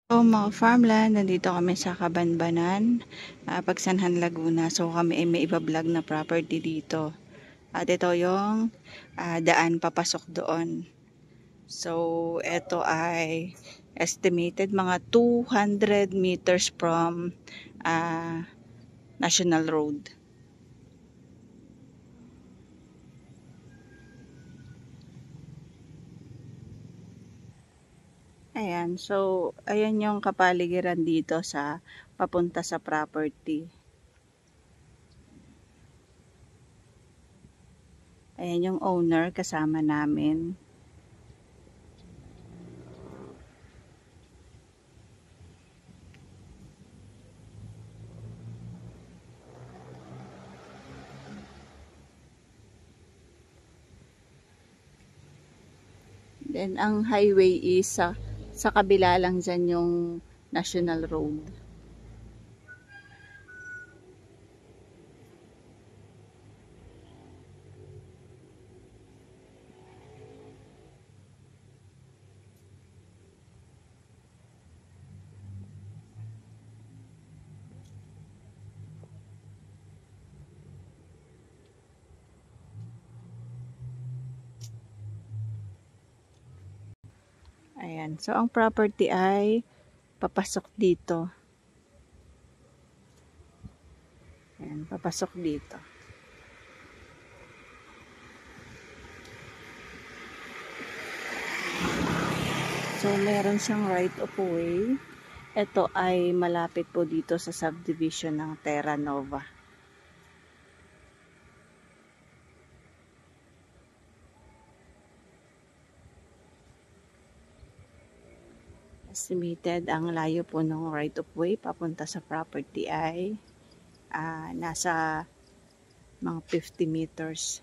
So mga farmland, nandito kami sa Cabanbanan, Pagsanhan, Laguna. So kami ay may iba-vlog na property dito. At ito yung daan papasok doon. So ito ay estimated mga 200 meters from National Road. Ayan, so ayan yung kapaligiran dito sa papunta sa property. Ayan yung owner kasama namin. Then ang highway is sa kabila lang dyan yung National Road. Ayan. So ang property ay papasok dito. Ayan, papasok dito. So meron siyang right of way. Ito ay malapit po dito sa subdivision ng Terra Nova. Estimated ang layo po ng right of way papunta sa property ay nasa mga 50 meters.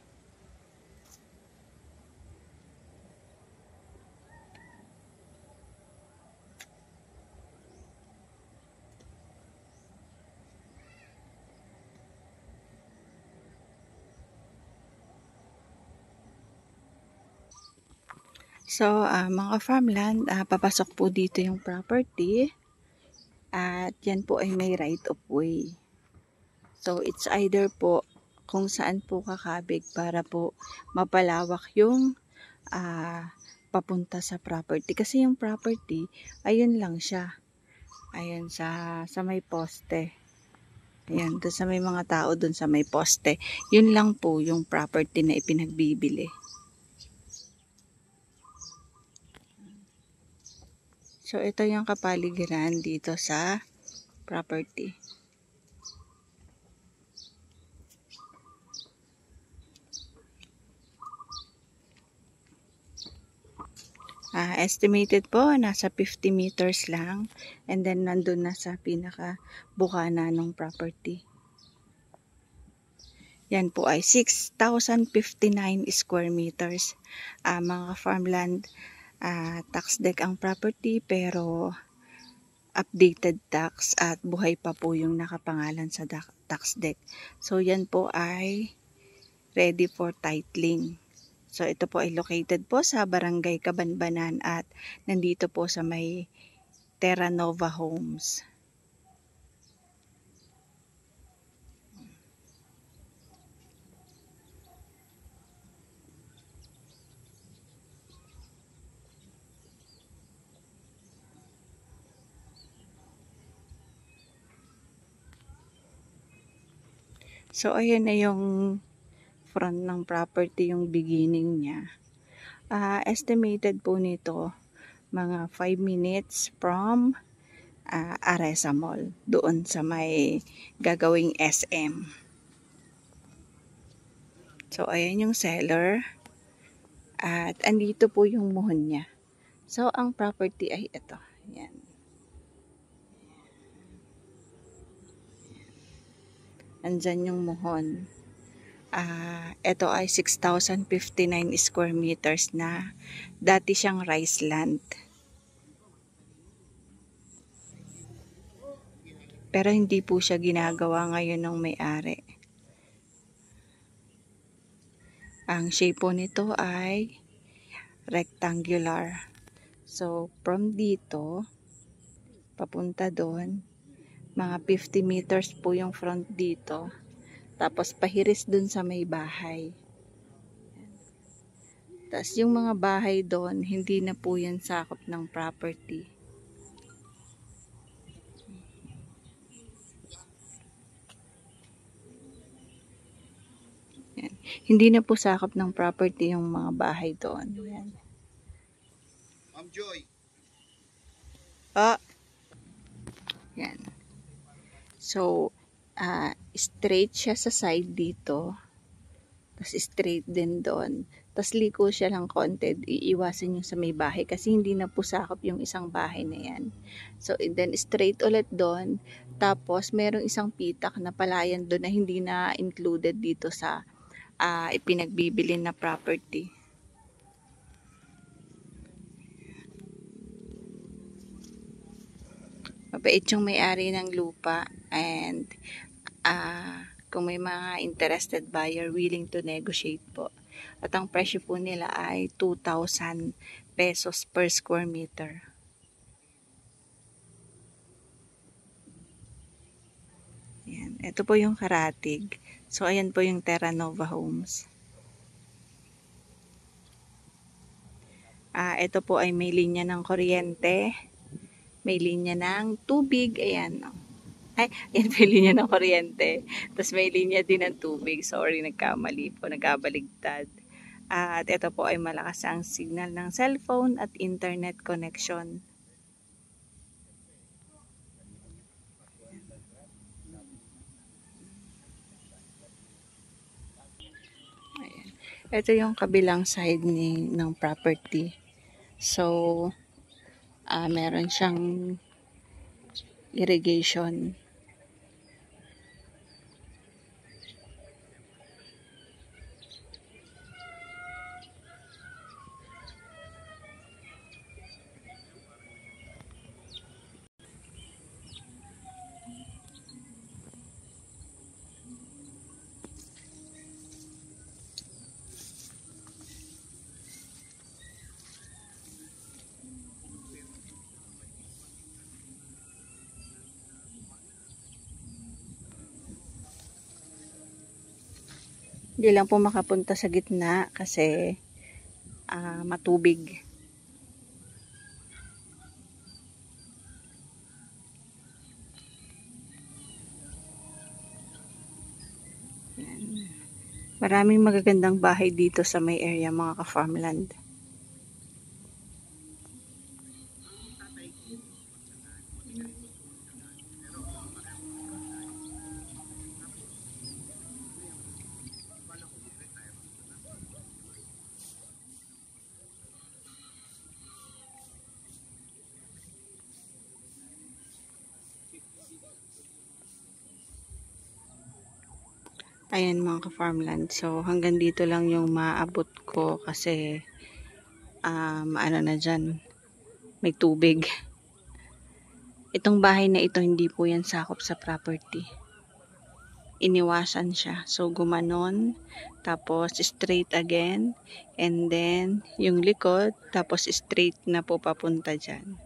So, mga farmland, papasok po dito yung property at yan po ay may right of way. So, it's either po kung saan po kakabig para po mapalawak yung papunta sa property. Kasi yung property, ayun lang siya. Ayun sa may poste. Ayan, doon sa may mga tao doon sa may poste. Yun lang po yung property na ipinagbibili. So, ito yung kapaligiran dito sa property. Estimated po, nasa 50 meters lang. And then, nandun na sa pinaka bukana ng property. Yan po ay 6,059 square meters. Mga farmland, tax deck ang property pero updated tax at buhay pa po yung nakapangalan sa tax deck. So yan po ay ready for titling. So ito po ay located po sa Barangay Cabanbanan at nandito po sa may Terra Nova Homes. So ayan na yung front ng property, yung beginning niya. Estimated po nito mga 5 minutes from Aresa Mall, doon sa may gagawing SM. So ayan yung seller at andito po yung muhon niya. So ang property ay ito. Yan. Andyan yung muhon. Ito ay 6,059 square meters na dati siyang rice land. Pero hindi po siya ginagawa ngayon ng may-ari. Ang shape po nito ay rectangular. So, from dito, papunta doon. Mga 50 meters po yung front dito. Tapos pahiris dun sa may bahay. Tapos yung mga bahay doon, hindi na po yan sakop ng property. Yan. Hindi na po sakop ng property yung mga bahay doon. Yan. Ma'am Joy. Oh. Yan. So, straight siya sa side dito. Tapos straight din doon. Tapos liko siya lang konti. Iiwasan yung sa may bahay kasi hindi na po sakop yung isang bahay na yan. So, then straight ulit doon. Tapos, merong isang pitak na palayan doon na hindi na included dito sa ipinagbibili na property. Mabait yung may-ari ng lupa and kung may mga interested buyer willing to negotiate po. At ang presyo po nila ay 2,000 pesos per square meter. Ayan. Ito po yung Karatig. So, ayan po yung Terra Nova Homes. Ito po ay may linya ng kuryente. May linya ng tubig. Ayan. Ay, yan may linya ng kuryente. Tapos may linya din ng tubig. Sorry, nagkamali po. Nagkabaligtad. At ito po ay malakas ang signal ng cellphone at internet connection. Ayan. Ito yung kabilang side ng property. So, meron siyang irrigation. Hindi lang po makapunta sa gitna kasi matubig. Yan. Maraming magagandang bahay dito sa may area mga ka-farmland. Ayan mga ka-farmland. So hanggang dito lang yung maabot ko kasi ano na dyan, may tubig. Itong bahay na ito hindi po yan sakop sa property. Iniwasan siya. So gumanon, tapos straight again, and then yung likod, tapos straight na po papunta dyan.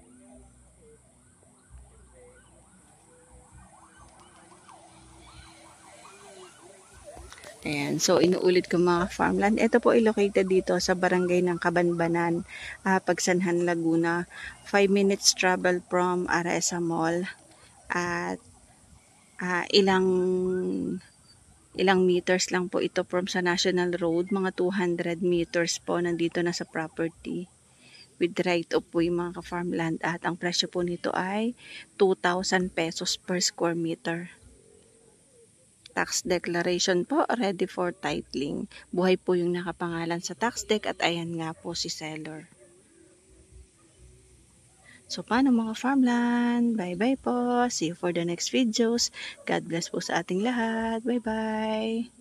Ayan, so inuulit ko mga farmland. Ito po ay located dito sa barangay ng Kabanbanan, Pagsanhan, Laguna. 5 minutes travel from Aresa Mall. At ilang meters lang po ito from sa National Road. Mga 200 meters po nandito na sa property. With right of way mga ka-farmland. At ang presyo po nito ay 2,000 pesos per square meter. Tax declaration po, ready for titling. Buhay po yung nakapangalan sa tax deck at ayan nga po si seller. So, paano mga farmland? Bye-bye po. See you for the next videos. God bless po sa ating lahat. Bye-bye.